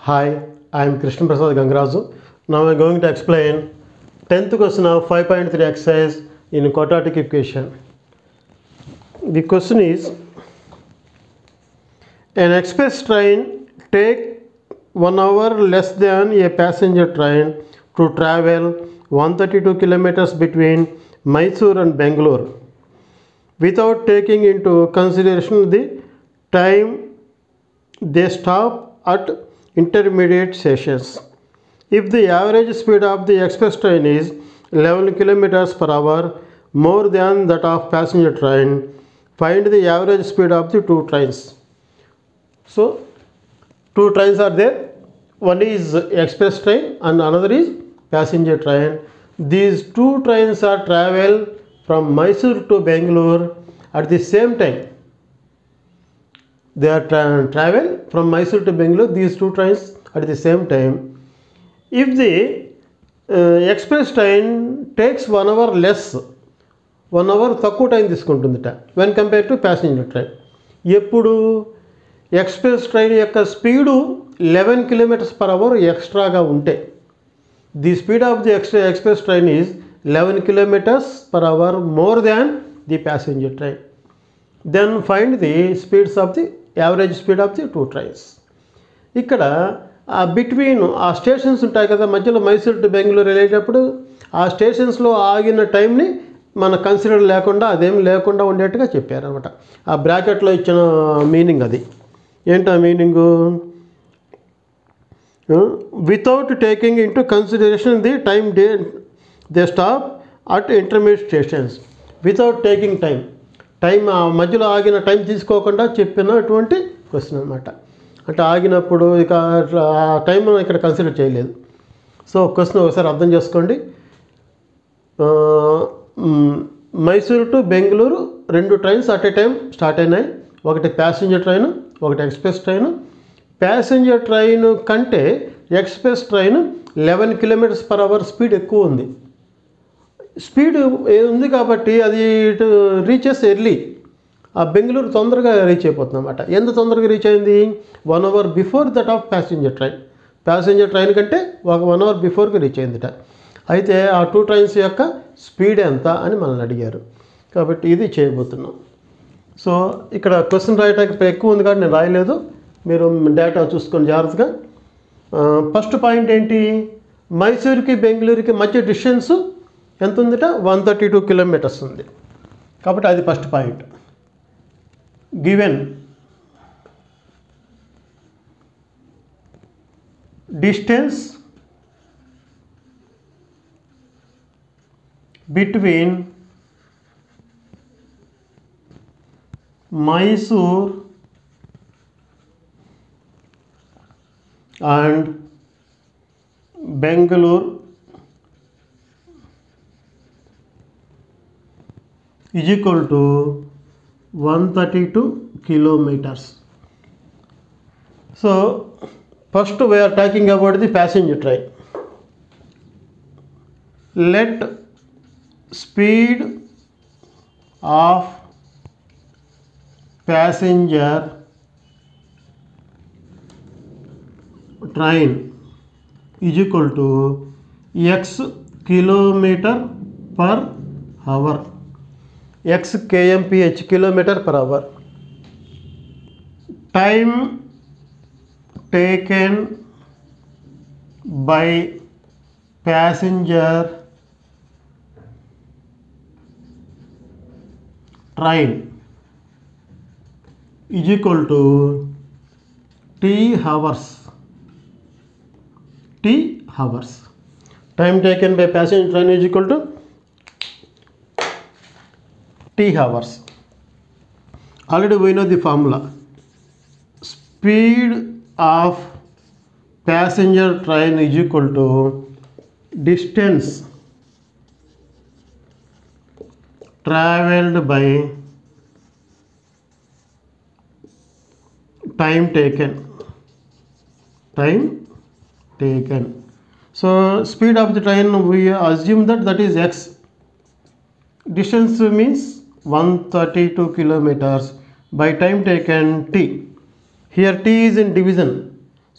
Hi, I am Krishna Prasad Gangaraju. Now I am going to explain 10th question of 5.3 exercise in quadratic equation. The question is, an express train take 1 hour less than a passenger train to travel 132 kilometers between Mysore and Bangalore without taking into consideration the time they stop at intermediate stations. If the average speed of the express train is 11 kilometers per hour more than that of passenger train, find the average speed of the two trains. So, two trains are there. One is express train and another is passenger train. These two trains are travel from Mysore to Bangalore at the same time. They are travel from Mysore to Bangalore, these two trains at the same time. If the express train takes 1 hour less, 1 hour తక్కువ time తీసుకుంటుందిట when compared to passenger train. ఎప్పుడు express train యొక్క speed 11 kilometres per hour ఎక్స్ట్రాగా ఉంటే, the speed of the express train is 11 kilometers per hour more than the passenger train. Then find the speeds of the average speed of the two trains. ఇక్కడ between ఆ stations ఉంటాయి కదా, మధ్యలో Mysore to Bengaluru వెళ్ళేటప్పుడు ఆ స్టేషన్స్లో ఆగిన టైంని మన కన్సిడర్ లేకుండా, అదేం లేకుండా ఉండేట్టుగా చెప్పారనమాట. ఆ బ్రాకెట్లో ఇచ్చిన మీనింగ్ అది. ఏంటి ఆ meaning? Without taking into consideration the time they stop at intermediate stations. Without taking time ఆ మధ్యలో ఆగిన టైం తీసుకోకుండా చెప్పినటువంటి క్వశ్చన్ అనమాట. అంటే ఆగినప్పుడు ఇక ఆ టైం ఇక్కడ కన్సిడర్ చేయలేదు. సో క్వశ్చన్ ఒకసారి అర్థం చేసుకోండి. Mysuru to Bengaluru 2 trains at a time start అయినాయి. ఒకటి ప్యాసింజర్ ట్రైన్, ఒకటి ఎక్స్ప్రెస్ ట్రైన్. ప్యాసింజర్ ట్రైన్ కంటే express train 11 kilometers per hour speed ఎక్కువ ఉంది. స్పీడ్ ఉంది కాబట్టి అది ఇటు రీచెస్ ఎర్లీ. ఆ బెంగళూరు తొందరగా రీచ్ అయిపోతుంది అన్నమాట. ఎంత తొందరగా రీచ్ అయింది? 1 hour before that off passenger train. Passenger train కంటే ఒక 1 hour బిఫోర్కి రీచ్ అయిందిట. అయితే ఆ 2 ట్రైన్స్ యొక్క స్పీడ్ ఎంత అని మనల్ని అడిగారు. కాబట్టి ఇది చేయబోతున్నాం. సో ఇక్కడ క్వశ్చన్ రాయడానికి ఎక్కువ ఉంది కాబట్టి నేను రాయలేదు, మీరు డేటా చూసుకొని జాగ్రత్తగా. ఫస్ట్ పాయింట్ ఏంటి? మైసూరుకి బెంగళూరుకి మధ్య డిస్టెన్స్ ఎంత ఉందిట? 132 kilometers ఉంది. కాబట్టి అది first point. Given distance between Mysore and Bangalore is equal to 132 kilometers. So first we are talking about the passenger train. Let speed of passenger train is equal to x kilometer per hour. X kmph kilometer per hour. Time taken by passenger train is equal to t hours. Time taken by passenger train is equal to t hours. Already we know the formula. Speed of passenger train is equal to distance traveled by time taken. So speed of the train, we assume that is x. Distance means 132 kilometers by time taken t. Here t is in division,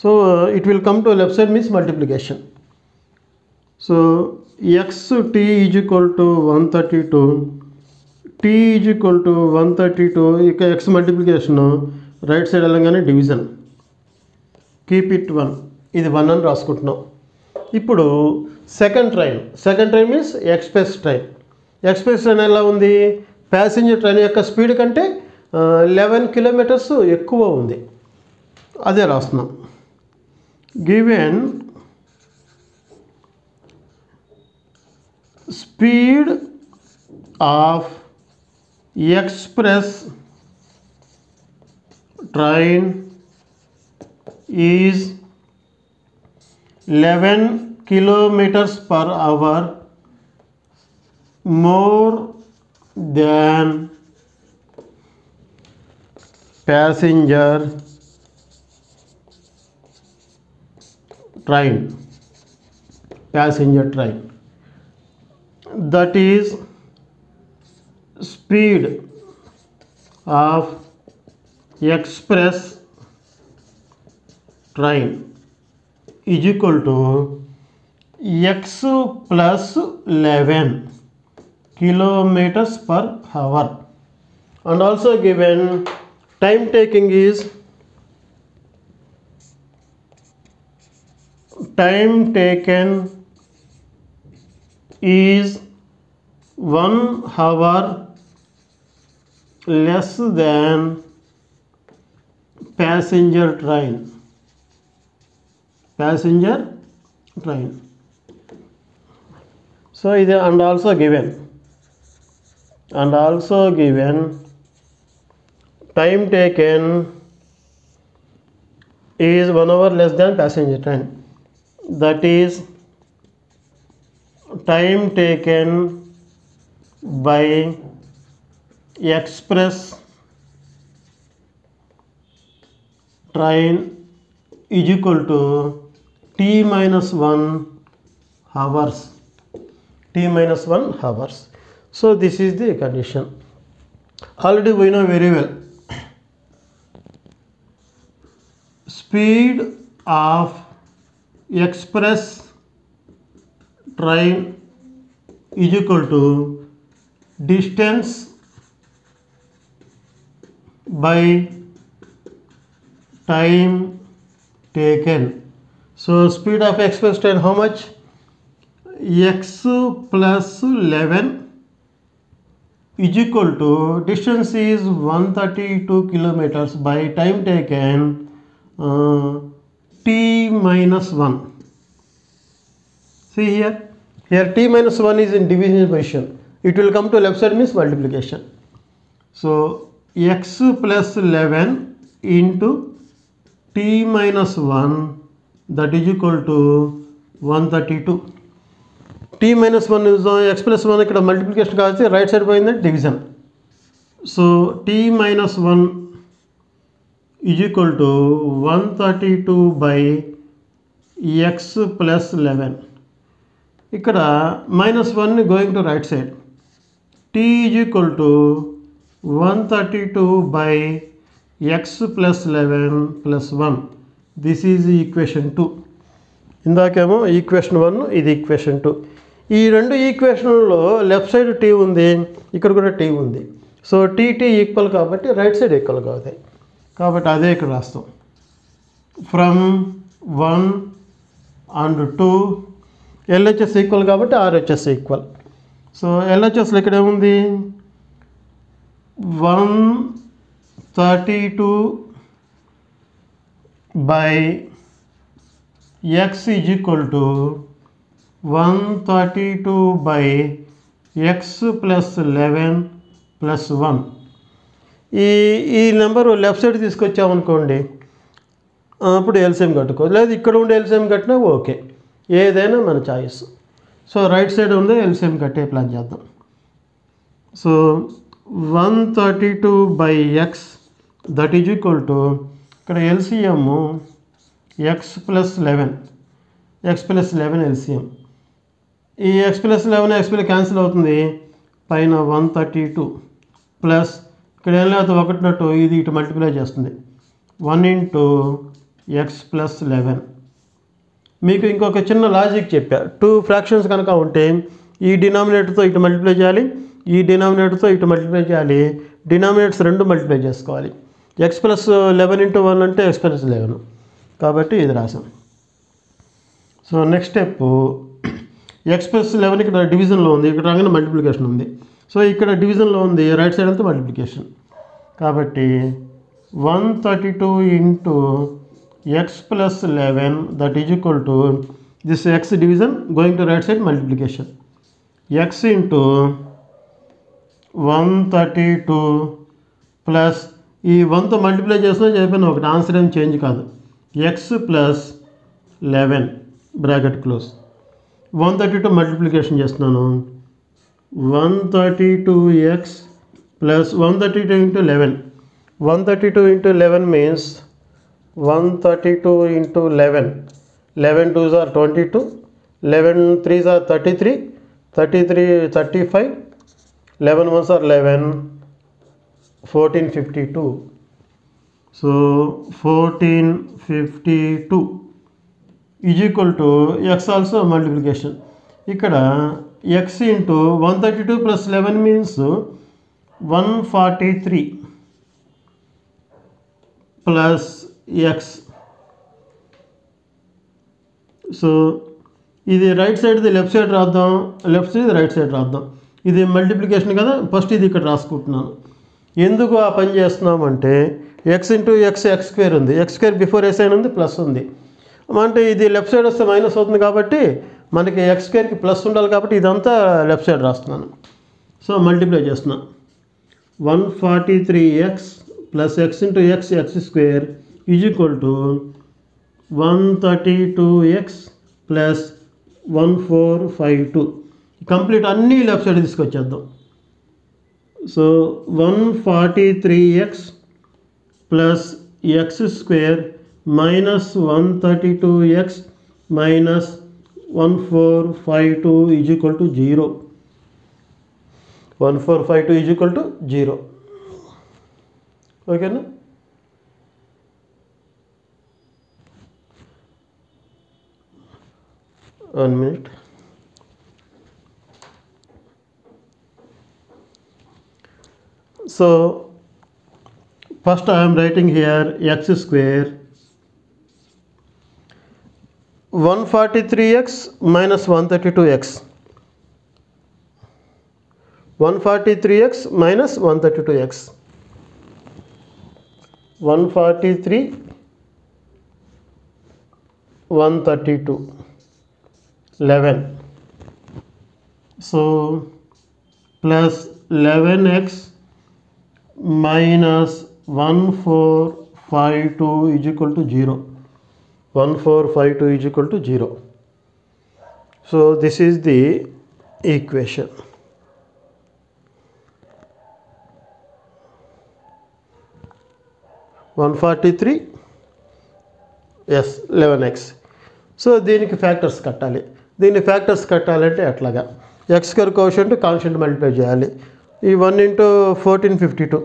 So it will come to left side means multiplication. So x t is equal to 132, t is equal to 132, ఇక x multiplication right side వెళ్ళగానే division, keep it 1, ఇది 1 అని రాసుకుంటున్నాం. ఇప్పుడు second train means express train ఎలా ఉంది, passenger train యొక్క speed కంటే 11 kilometres ఎక్కువ ఉంది, అదే రాస్తున్నాం. Given speed of express train is 11 kilometers per hour more than passenger train. That is, speed of express train is equal to x plus 11 kilometers per hour, and also given time taking is 1 hour less than passenger train. So it is and also given time taken is 1 hour less than passenger train. That is, time taken by express train is equal to t minus 1 hours. So this is the condition. Already we know very well. Speed of express train is equal to distance by time taken. So speed of express train how much? X plus 11 is equal to distance is 132 kilometers by time taken t minus 1. See here t minus 1 is in division position. It will come to left side means multiplication. So x plus 11 into t minus 1, that is equal to 132. t minus 1 is x plus 1 ఇక్కడ multiplication కావచ్చు, right side పోయిందంటే division. So t minus 1 is equal to 132 by x plus 11. ఇక్కడ -1 going to right side. t is equal to 132 by x plus 11 plus 1. This is equation 2. ఇందాకేమో equation 1, ఇది equation 2. ఈ రెండు ఈక్వేషన్లో left side t ఉంది, ఇక్కడ కూడా t ఉంది. So t equal కాబట్టి right side equal అవుతాయి, కాబట్టి అదే ఇక్కడ రాస్తాం. ఫ్రమ్ 1 అండ్ 2 LHS ఈక్వల్ కాబట్టి RHS ఈక్వల్. సో LHSలో ఇక్కడ ఏముంది, 132 by x is equal to 132 by x plus 11 plus 1. ఈ నెంబరు లెఫ్ట్ సైడ్ తీసుకొచ్చామనుకోండి, అప్పుడు ఎల్సిఎం కట్టుకోవచ్చు, లేదు ఇక్కడ ఉండే ఎల్సిఎం కట్టినా ఓకే, ఏదైనా మన చాయిస్. సో రైట్ సైడ్ ఉండే ఎల్సిఎం కట్టే ప్లాన్ చేద్దాం. So 132 by x that is equal to, ఇక్కడ ఎల్సిఎం x plus 11 ఎల్సిఎం. ఈ x plus 11 క్యాన్సిల్ అవుతుంది, పైన 132 ప్లస్ ఇక్కడ ఏం లేదు ఒకటినట్టు ఇది ఇటు మల్టిప్లై చేస్తుంది, 1 into ఎక్స్ ప్లస్ 11. మీకు ఇంకొక చిన్న లాజిక్ చెప్పా. 2 ఫ్రాక్షన్స్ కనుక ఉంటే ఈ డినామినేటర్తో ఇటు మల్టిప్లై చేయాలి, ఈ డినామినేటర్తో ఇటు మల్టిప్లై చేయాలి, డినామినేటర్స్ రెండు మల్టిప్లై చేసుకోవాలి. ఎక్స్ ప్లస్ 11 ఇంటూ 1 అంటే ఎక్స్ ప్లస్ 11. కాబట్టి ఇది రాసాం. So next step, X plus 11 ఇక్కడ డివిజన్లో ఉంది, ఇక్కడ రాగానే మల్టిప్లికేషన్ ఉంది. సో ఇక్కడ డివిజన్లో ఉంది, రైట్ సైడ్ అంతా మల్టిప్లికేషన్. కాబట్టి 132 into X plus 11 that is equal to this X division going to right side multiplication. X into 132 plus ఈ 1తో మల్టిప్లై చేసినా చెప్పాను ఒకటి, ఆన్సర్ ఏం చేంజ్ కాదు. X plus 11 bracket close. 132 multiplication చేస్తున్నాను. 132x plus 132 into 11. 132 into 11 means 132 into 11. 11 2s are 22, 11 3s are 33, 33 35, 11 1s are 11, 1452. So 1452 is equal to x also multiplication. ఇక్కడ x into 132 plus 11 means 143 plus x. So ఇది right సైడ్ది left side రాద్దాం, left side right side రాద్దాం. ఇది multiplication కదా, first ఇది ఇక్కడ రాసుకుంటున్నాను. ఎందుకు ఆ పని చేస్తున్నామంటే ఎక్స్ ఇంటూ ఎక్స్ స్క్వేర్ ఉంది, ఎక్స్ స్క్వేర్ బిఫోర్ ఏ సైన్ ఉంది, ప్లస్ ఉంది. అంటే ఇది లెఫ్ట్ సైడ్ వస్తే మైనస్ అవుతుంది కాబట్టి మనకి ఎక్స్ స్క్వేర్కి ప్లస్ ఉండాలి కాబట్టి ఇదంతా లెఫ్ట్ సైడ్ రాస్తున్నాను. సో మల్టిప్లై చేస్తున్నాను. 143x plus x into x square is equal to 132x plus 1452. Complete అన్నీ లెఫ్ట్ సైడ్ తీసుకొచ్చేద్దాం. So 143x plus x square minus 132x minus 1452 is equal to 0. 1452 is equal to 0. ఓకేనా? One minute. So first I am writing here x square 143x minus 132x. 143x minus 132x. 143 132 11. So plus 11x minus 1452 is equal to 0. 1452 is equal to 0. So this is the equation. One 43 yes 11x. So దీనికి factors కట్టాలి. దీన్ని factors కట్టాలంటే అట్లాగా X square quotient constant multiply చేయాలి. ఈ 1 into 1452.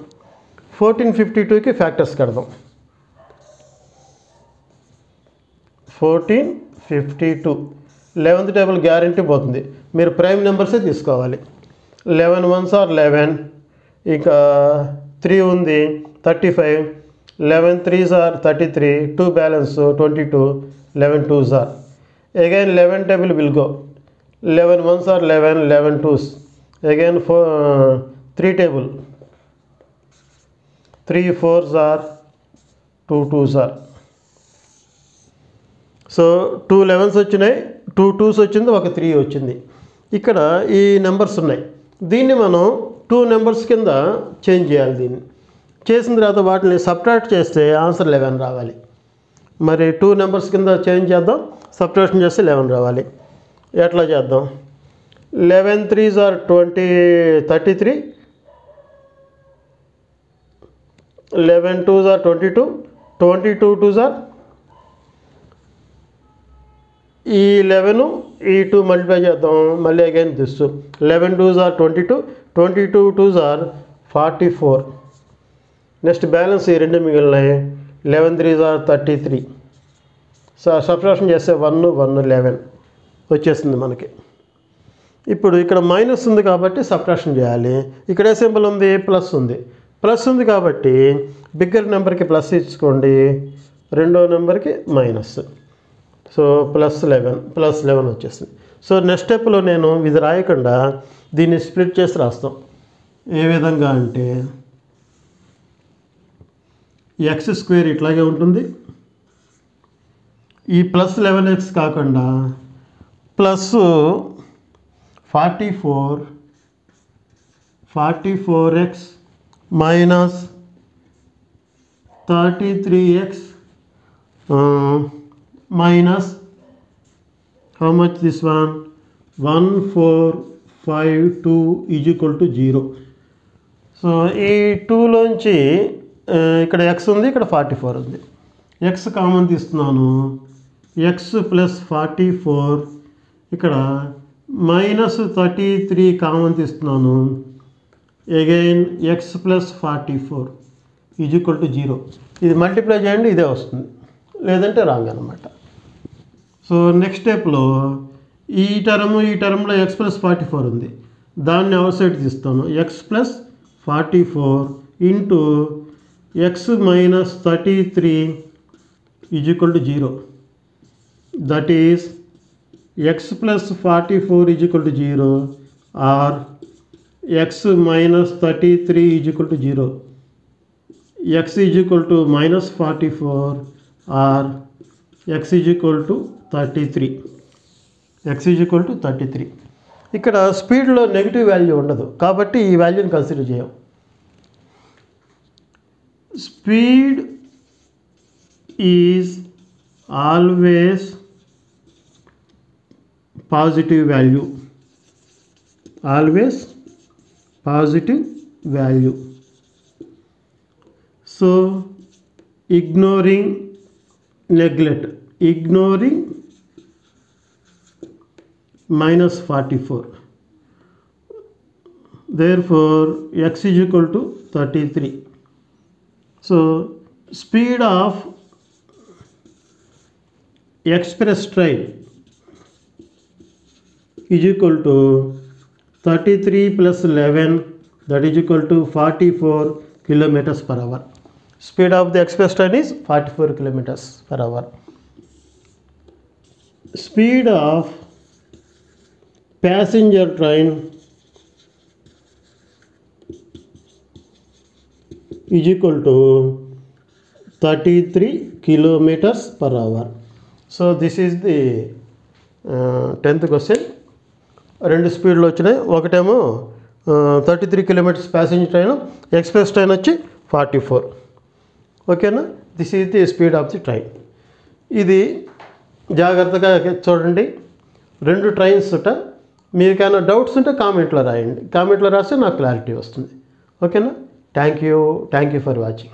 1452కి factors కడదాం. 1452 11th table guarantee పోతుంది. మీరు ప్రైమ్ నెంబర్సే తీసుకోవాలి. 11 1s are 11, ఇంకా 3 ఉంది 35, 11 3s are 33, 2 balance 22, 11 2s are. Again 11 table will go. 11 1s are 11, 11 2s. Again 3 table. 3 4s are, 2 2s are. So 2 11s వచ్చినాయి, 2 2s వచ్చింది, ఒక 3 వచ్చింది. ఇక్కడ ఈ నెంబర్స్ ఉన్నాయి. దీన్ని మనం 2 నెంబర్స్ కింద చేంజ్ చేయాలి. దీన్ని చేసిన తర్వాత వాటిని సబ్ట్రాక్ట్ చేస్తే ఆన్సర్ 11 రావాలి. మరి 2 నెంబర్స్ కింద చేంజ్ చేద్దాం, సబ్ట్రాక్షన్ చేస్తే 11 రావాలి. ఎట్లా చేద్దాం? 11 3s are 33, 11 2s are 22, 22 2s are ఈ 11 ఈ 2 మల్టిప్లై చేద్దాం. మళ్ళీ again this 11 2s are 22, 22 2s are 44. Next balance ఈ 2 మిగిలినాయి. 11 3s are 33. సబ్ట్రాక్షన్ చేస్తే 1 1 11 వచ్చేస్తుంది మనకి. ఇప్పుడు ఇక్కడ మైనస్ ఉంది కాబట్టి సబ్ట్రాక్షన్ చేయాలి. ఇక్కడ ఏ సింబల్ ఉంది? ప్లస్ ఉంది. ప్లస్ ఉంది కాబట్టి బిగ్గర్ నెంబర్కి ప్లస్ ఇచ్చుకోండి, రెండో నెంబర్కి మైనస్. సో +11 వచ్చేసింది. సో నెక్స్ట్ స్టెప్లో నేను ఇది రాయకుండా దీన్ని స్ప్లిట్ చేసి రాస్తాం. ఏ విధంగా అంటే x² ఇట్లాగే ఉంటుంది, ఈ +11x కాకుండా +44x minus 33x minus how much this one 1452 is equal to 0. So ఈ 2 లోంచి ఇక్కడ x ఉంది, ఇక్కడ 44 ఉంది. x కామన్ తీస్తున్నాను, x + 44, ఇక్కడ -33 కామన్ తీస్తున్నాను, again x + 44 is equal to 0. ఇది మల్టిప్లై చేయండి, ఇదే వస్తుంది, లేదంటే రాంగ్ అనమాట. సో నెక్స్ట్ స్టెప్లో ఈ టర్మ్లో x + 44 ఉంది, దాన్ని అవుట్ సైడ్ తీస్తాను. x + 44 into x - 33 is equal to 0. That is x + 44 is equal to 0 or x - 33 is equal to 0. x is equal to -44 or x is equal to 33. x is equal to 33. ఇక్కడ స్పీడ్లో negative value ఉండదు కాబట్టి ఈ వాల్యూని consider చేయం. Speed is always positive value, always positive value. So ignoring neglect, ignoring -44, therefore x is equal to 33. So speed of express train is equal to 33 + 11, that is equal to 44 km/h. Speed of the express train is 44 km/h. Speed of passenger train is equal to 33 km/h. So this is the 10th question. రెండు స్పీడ్లో వచ్చినాయి, ఒకటేమో 33 km passenger train, express train వచ్చి 44. ఓకేనా? This is the speed of the train. ఇది జాగ్రత్తగా చూడండి. రెండు ట్రైన్స్ మీకు ఏమైనా డౌట్స్ ఉంటే కామెంట్లో రాయండి, కామెంట్లో రాస్తే నాకు క్లారిటీ వస్తుంది. ఓకేనా? Thank you for watching.